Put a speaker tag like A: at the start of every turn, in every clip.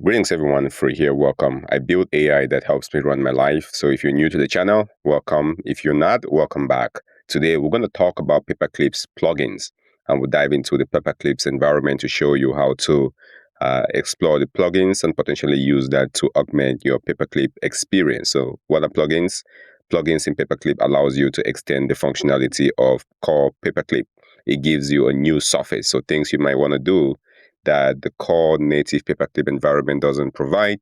A: Greetings everyone, Free here, welcome. I build AI that helps me run my life. So if you're new to the channel, welcome. If you're not, welcome back. Today we're going to talk about Paperclip's plugins, and we'll dive into the Paperclip's environment to show you how to explore the plugins and potentially use that to augment your Paperclip experience. So what are plugins? Plugins in Paperclip allows you to extend the functionality of core Paperclip. It gives you a new surface. So things you might want to do that the core native Paperclip environment doesn't provide,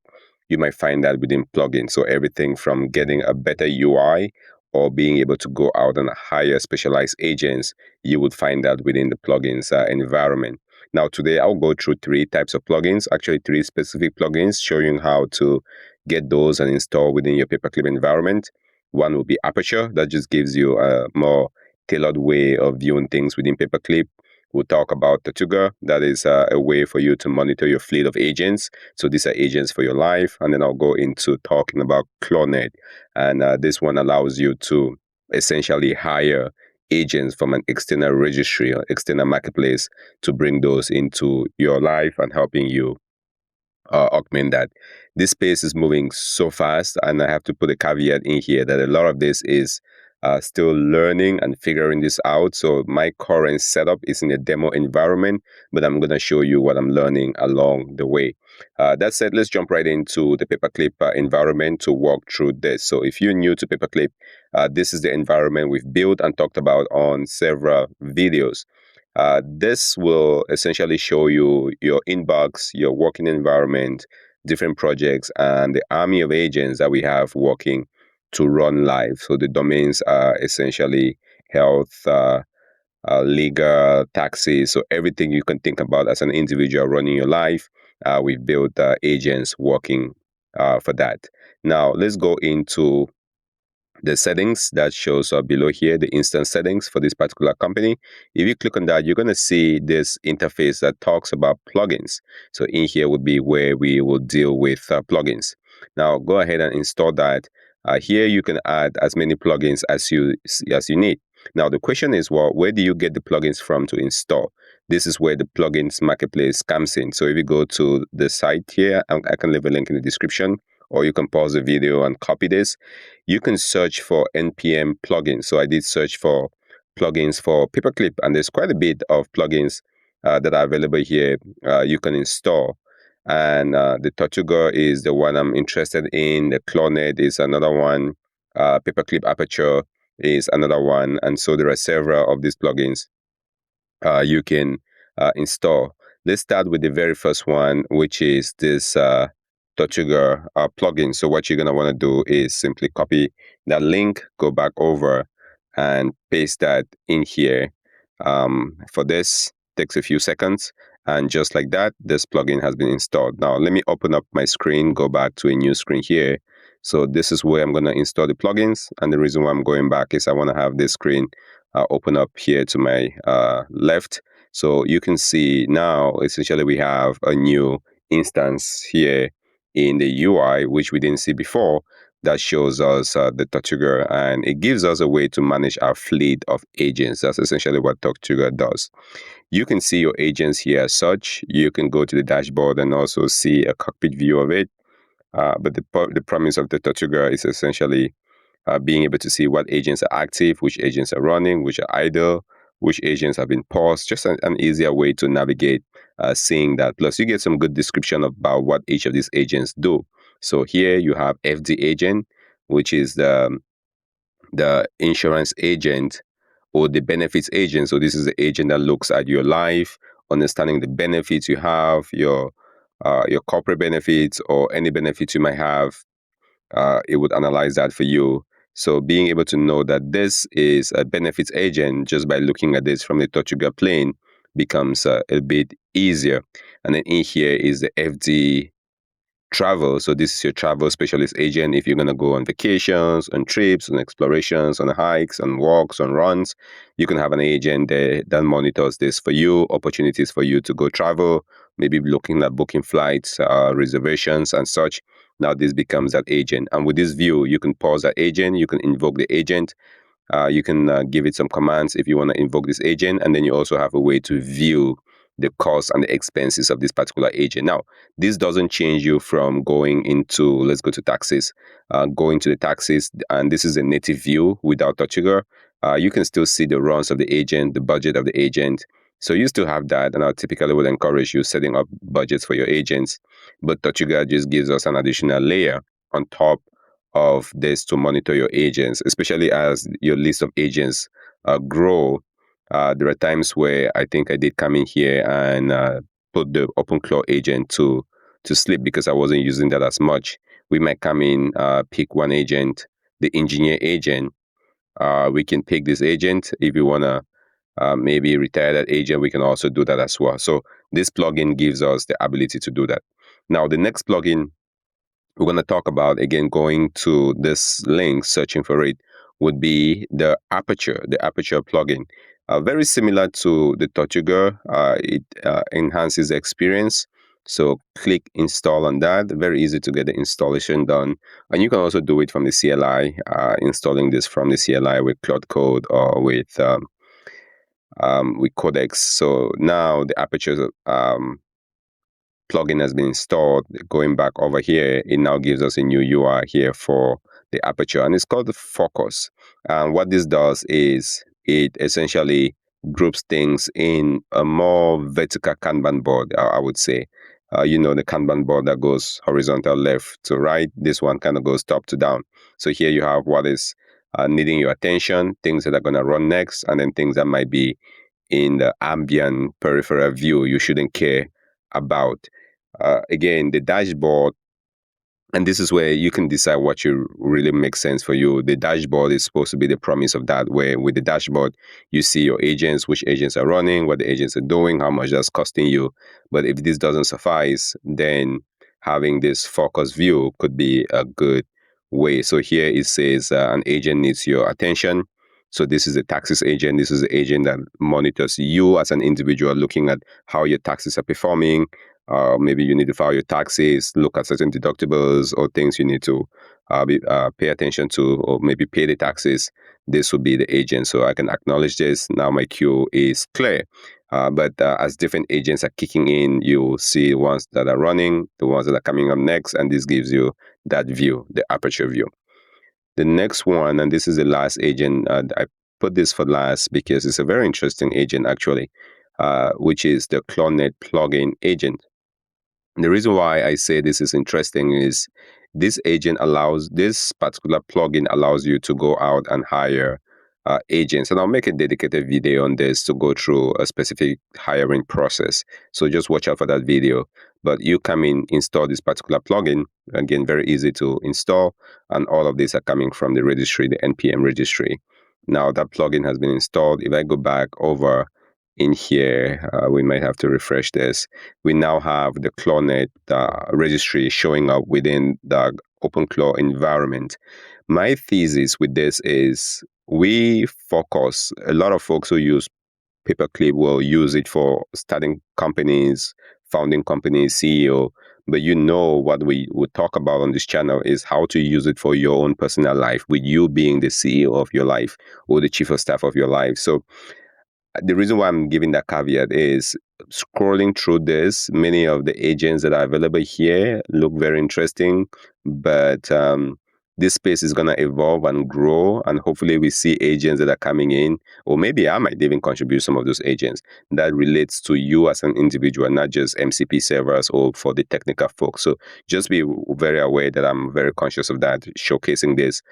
A: you might find that within plugins. So everything from getting a better UI or being able to go out and hire specialized agents, you would find that within the plugins environment. Now today I'll go through three types of plugins, actually three specific plugins, showing how to get those and install within your Paperclip environment. One will be Aperture, that just gives you a more tailored way of viewing things within Paperclip. We'll talk about Tortuga. That is a way for you to monitor your fleet of agents. So these are agents for your life. And then I'll go into talking about Clonet. And this one allows you to essentially hire agents from an external registry or external marketplace to bring those into your life and helping you augment that. This space is moving so fast, and I have to put a caveat in here that a lot of this is still learning and figuring this out. So my current setup is in a demo environment, but I'm going to show you what I'm learning along the way. That said, let's jump right into the Paperclip environment to walk through this. So if you're new to Paperclip, this is the environment we've built and talked about on several videos. This will essentially show you your inbox, your working environment, different projects, and the army of agents that we have working to run live. So the domains are essentially health, legal, taxes, so everything you can think about as an individual running your life. We've built agents working for that. Now, let's go into the settings that shows up below here, the instance settings for this particular company. If you click on that, you're going to see this interface that talks about plugins. So in here would be where we will deal with plugins. Now go ahead and install that. Here you can add as many plugins as you need. Now the question is, well, where do you get the plugins from to install? This is where the plugins marketplace comes in. So if you go to the site here, I can leave a link in the description, or you can pause the video and copy this. You can search for npm plugins. So I did search for plugins for Paperclip, and there's quite a bit of plugins that are available here you can install. And the Tortuga is the one I'm interested in. The Clonet is another one. Paperclip Aperture is another one. And so there are several of these plugins you can install. Let's start with the very first one, which is this Tortuga plugin. So what you're going to want to do is simply copy that link, go back over and paste that in here. For this, takes a few seconds. And just like that, this plugin has been installed. Now, let me open up my screen, go back to a new screen here. So this is where I'm going to install the plugins. And the reason why I'm going back is I want to have this screen open up here to my left. So you can see now, essentially, we have a new instance here in the UI, which we didn't see before, that shows us the Tortuga, and it gives us a way to manage our fleet of agents. That's essentially what Tortuga does. You can see your agents here as such. You can go to the dashboard and also see a cockpit view of it. But the promise of the Tortuga is essentially being able to see what agents are active, which agents are running, which are idle, which agents have been paused. Just an easier way to navigate seeing that. Plus, you get some good description about what each of these agents do. So here you have FD agent, which is the insurance agent or the benefits agent. So this is the agent that looks at your life, understanding the benefits you have, your corporate benefits or any benefits you might have. It would analyze that for you. So being able to know that this is a benefits agent just by looking at this from the Tortuga plane becomes a bit easier. And then in here is the FD travel. So this is your travel specialist agent. If you're going to go on vacations, on trips, on explorations, on hikes, on walks, on runs, you can have an agent there that monitors this for you, opportunities for you to go travel, maybe looking at booking flights, reservations and such. Now this becomes that agent. And with this view, you can pause that agent, you can invoke the agent, you can give it some commands if you want to invoke this agent. And then you also have a way to view the cost and the expenses of this particular agent. Now, this doesn't change you from going into, let's go to taxes, going to the taxes, and this is a native view without Tortuga. You can still see the runs of the agent, the budget of the agent. So you still have that, and I typically would encourage you setting up budgets for your agents. But Tortuga just gives us an additional layer on top of this to monitor your agents, especially as your list of agents grow. There are times where I think I did come in here and put the OpenClaw agent to sleep because I wasn't using that as much. We might come in, pick one agent, the engineer agent. We can pick this agent. If you want to maybe retire that agent, we can also do that as well. So this plugin gives us the ability to do that. Now, the next plugin we're going to talk about, again, going to this link, searching for it, would be the Aperture plugin. Very similar to the Tortuga, it enhances the experience. So click install on that. Very easy to get the installation done. And you can also do it from the CLI, installing this from the CLI with Cloud Code or with Codex. So now the Aperture plugin has been installed. Going back over here, it now gives us a new UI here for the Aperture, and it's called the Focus. And what this does is it essentially groups things in a more vertical Kanban board, I would say. The Kanban board that goes horizontal left to right. This one kind of goes top to down. So here you have what is needing your attention, things that are going to run next, and then things that might be in the ambient peripheral view you shouldn't care about. Again, the dashboard, and this is where you can decide what you really makes sense for you. The dashboard is supposed to be the promise of that, where with the dashboard, you see your agents, which agents are running, what the agents are doing, how much that's costing you. But if this doesn't suffice, then having this focus view could be a good way. So here it says an agent needs your attention. So this is a taxes agent. This is the agent that monitors you as an individual, looking at how your taxes are performing. Maybe you need to file your taxes, look at certain deductibles or things you need to pay attention to, or maybe pay the taxes. This would be the agent. So I can acknowledge this. Now my queue is clear. But as different agents are kicking in, you see the ones that are running, the ones that are coming up next, and this gives you that view, the Aperture view. The next one, and this is the last agent, I put this for last because it's a very interesting agent actually, which is the Clonet plugin agent. The reason why I say this is interesting is this particular plugin allows you to go out and hire agents. And I'll make a dedicated video on this to go through a specific hiring process. So just watch out for that video. But you come in, install this particular plugin. Again, very easy to install. And all of these are coming from the registry, the NPM registry. Now that plugin has been installed. If I go back over in here, we might have to refresh this. We now have the Clonet registry showing up within the OpenClaw environment. My thesis with this is we focus, a lot of folks who use Paperclip will use it for starting companies, founding companies, CEO. But what we would talk about on this channel is how to use it for your own personal life, with you being the CEO of your life or the chief of staff of your life. So the reason why I'm giving that caveat is scrolling through this, many of the agents that are available here look very interesting, but this space is going to evolve and grow, and hopefully we see agents that are coming in, or maybe I might even contribute some of those agents that relates to you as an individual, not just MCP servers or for the technical folks. So just be very aware that I'm very conscious of that, showcasing this,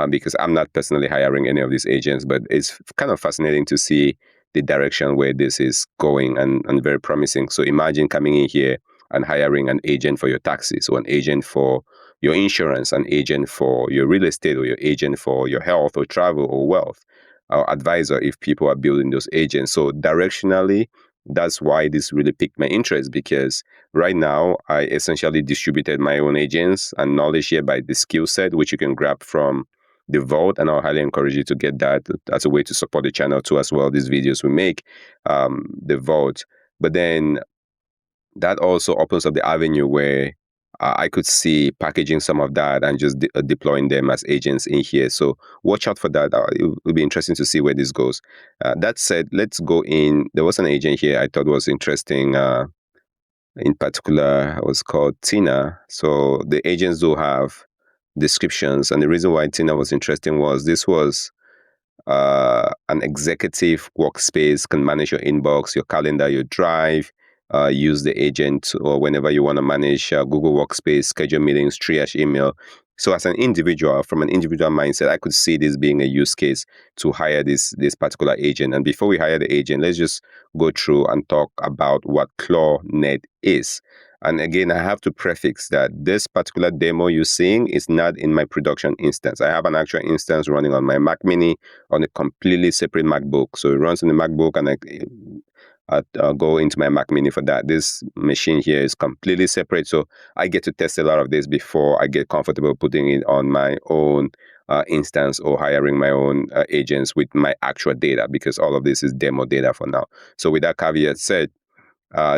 A: because I'm not personally hiring any of these agents, but it's kind of fascinating to see the direction where this is going, and very promising. So imagine coming in here and hiring an agent for your taxes, or an agent for your insurance, an agent for your real estate, or your agent for your health or travel or wealth, or advisor if people are building those agents. So directionally, that's why this really piqued my interest, because right now I essentially distributed my own agents and knowledge here by the skill set, which you can grab from the vault, and I'll highly encourage you to get that as a way to support the channel too as well. These videos we make, the vault. But then that also opens up the avenue where I could see packaging some of that and just deploying them as agents in here. So watch out for that. It will be interesting to see where this goes. That said, let's go in. There was an agent here I thought was interesting. In particular, it was called Tina. So the agents do have descriptions, and the reason why Tina was interesting was this was an executive workspace, can manage your inbox, your calendar, your drive. Use the agent or whenever you want to manage Google Workspace, schedule meetings, triage email. So, as an individual, from an individual mindset, I could see this being a use case to hire this particular agent. And before we hire the agent, let's just go through and talk about what Clonet is. And again, I have to prefix that this particular demo you're seeing is not in my production instance. I have an actual instance running on my Mac Mini on a completely separate MacBook. So it runs on the MacBook, and I go into my Mac Mini for that. This machine here is completely separate. So I get to test a lot of this before I get comfortable putting it on my own instance or hiring my own agents with my actual data, because all of this is demo data for now. So with that caveat said,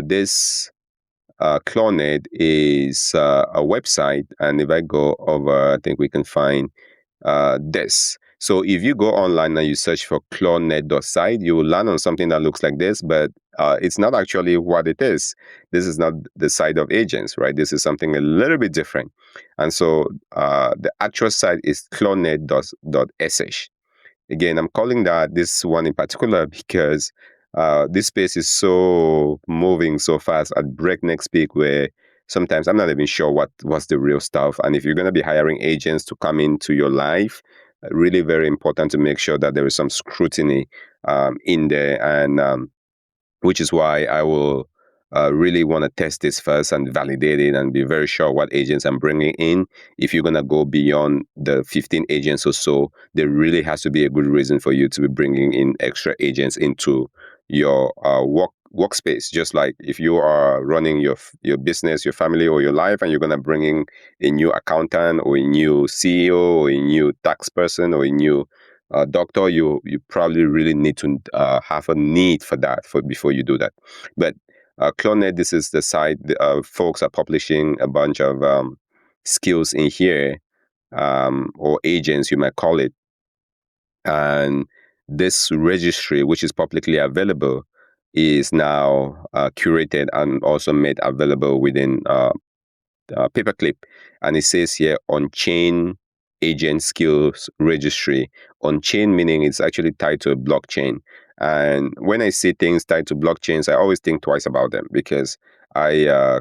A: this Clonet is a website, and if I go over, I think we can find this. So if you go online and you search for clonet.site, you will land on something that looks like this, but it's not actually what it is. This is not the site of agents, right? This is something a little bit different. And so the actual site is clonet.sh. Again, I'm calling that this one in particular because this space is so moving so fast at breakneck speed, where sometimes I'm not even sure what's the real stuff. And if you're going to be hiring agents to come into your life, really very important to make sure that there is some scrutiny in there. And which is why I will really want to test this first and validate it and be very sure what agents I'm bringing in. If you're going to go beyond the 15 agents or so, there really has to be a good reason for you to be bringing in extra agents into your workspace. Just like if you are running your business, your family, or your life, and you're going to bring in a new accountant or a new CEO or a new tax person or a new doctor, you probably really need to have a need for that before you do that. But Clonet, this is the site. Folks are publishing a bunch of skills in here, or agents, you might call it. And this registry, which is publicly available, is now curated and also made available within Paperclip. And it says here on-chain agent skills registry. On-chain meaning it's actually tied to a blockchain. And when I see things tied to blockchains, I always think twice about them, because I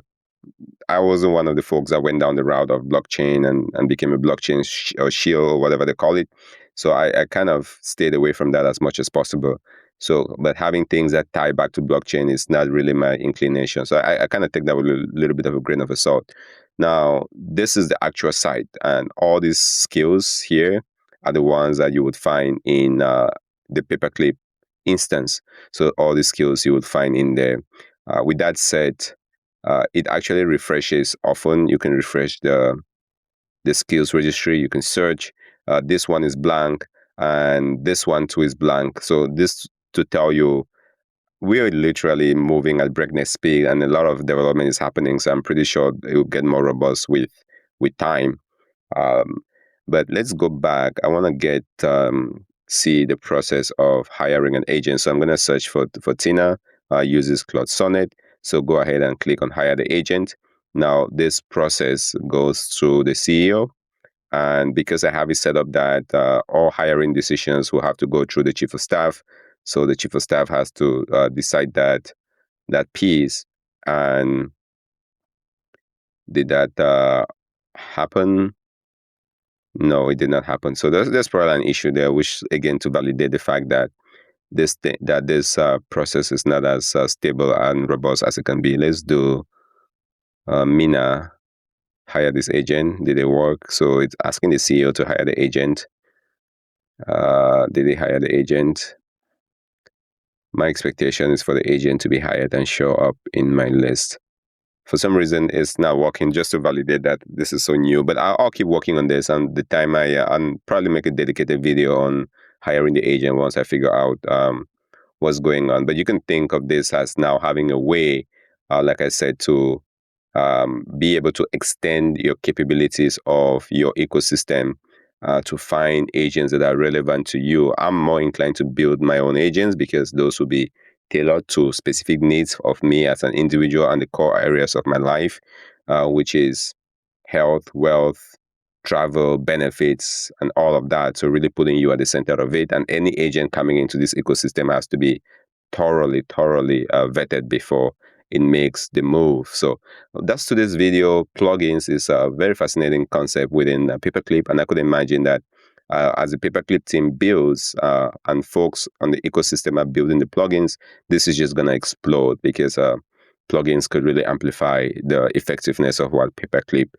A: wasn't one of the folks that went down the route of blockchain and became a blockchain or shield or whatever they call it. So I kind of stayed away from that as much as possible. So, but having things that tie back to blockchain is not really my inclination. So I kind of take that with a little bit of a grain of salt. Now, this is the actual site, and all these skills here are the ones that you would find in the Paperclip instance. So all the skills you would find in there. With that said, it actually refreshes often. You can refresh the skills registry. You can search. This one is blank, and this one too is blank. So this to tell you, we are literally moving at breakneck speed, and a lot of development is happening. So I'm pretty sure it will get more robust with time. Um, but let's go back. I want to get see the process of hiring an agent. So I'm going to search for Tina. Uses Cloud Sonnet. So go ahead and click on hire the agent. Now this process goes through the CEO. And because I have it set up that all hiring decisions will have to go through the chief of staff, so the chief of staff has to decide that piece. And did that happen? No, it did not happen. So there's probably an issue there, which again to validate the fact that this process is not as stable and robust as it can be. Let's do Mina hire this agent. Did it work? So it's asking the CEO to hire the agent. Did they hire the agent? My expectation is for the agent to be hired and show up in my list. For some reason, it's not working, just to validate that this is so new. But I'll keep working on this. And the time I'll probably make a dedicated video on hiring the agent once I figure out what's going on. But you can think of this as now having a way, like I said, to be able to extend your capabilities of your ecosystem to find agents that are relevant to you. I'm more inclined to build my own agents because those will be tailored to specific needs of me as an individual and the core areas of my life, which is health, wealth, travel, benefits, and all of that. So really putting you at the center of it. And any agent coming into this ecosystem has to be thoroughly vetted before it makes the move. So that's today's video. Plugins is a very fascinating concept within Paperclip, and I could imagine that as the Paperclip team builds and folks on the ecosystem are building the plugins, this is just going to explode because plugins could really amplify the effectiveness of what Paperclip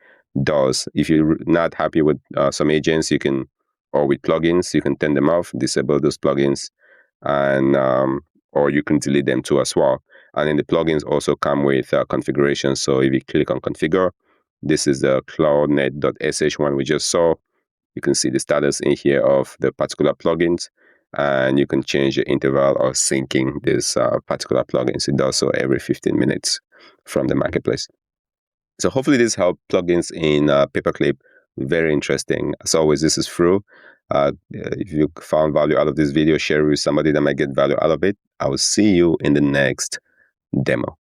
A: does. If you're not happy with some agents, you can, or with plugins, you can turn them off, disable those plugins, and or you can delete them too as well. And then the plugins also come with configuration. So if you click on configure, this is the clonet.sh one we just saw. You can see the status in here of the particular plugins, and you can change the interval of syncing this particular plugins. It does so every 15 minutes from the marketplace. So hopefully this helped plugins in Paperclip. Very interesting. As always, this is Fru. If you found value out of this video, share it with somebody that might get value out of it. I will see you in the next demo.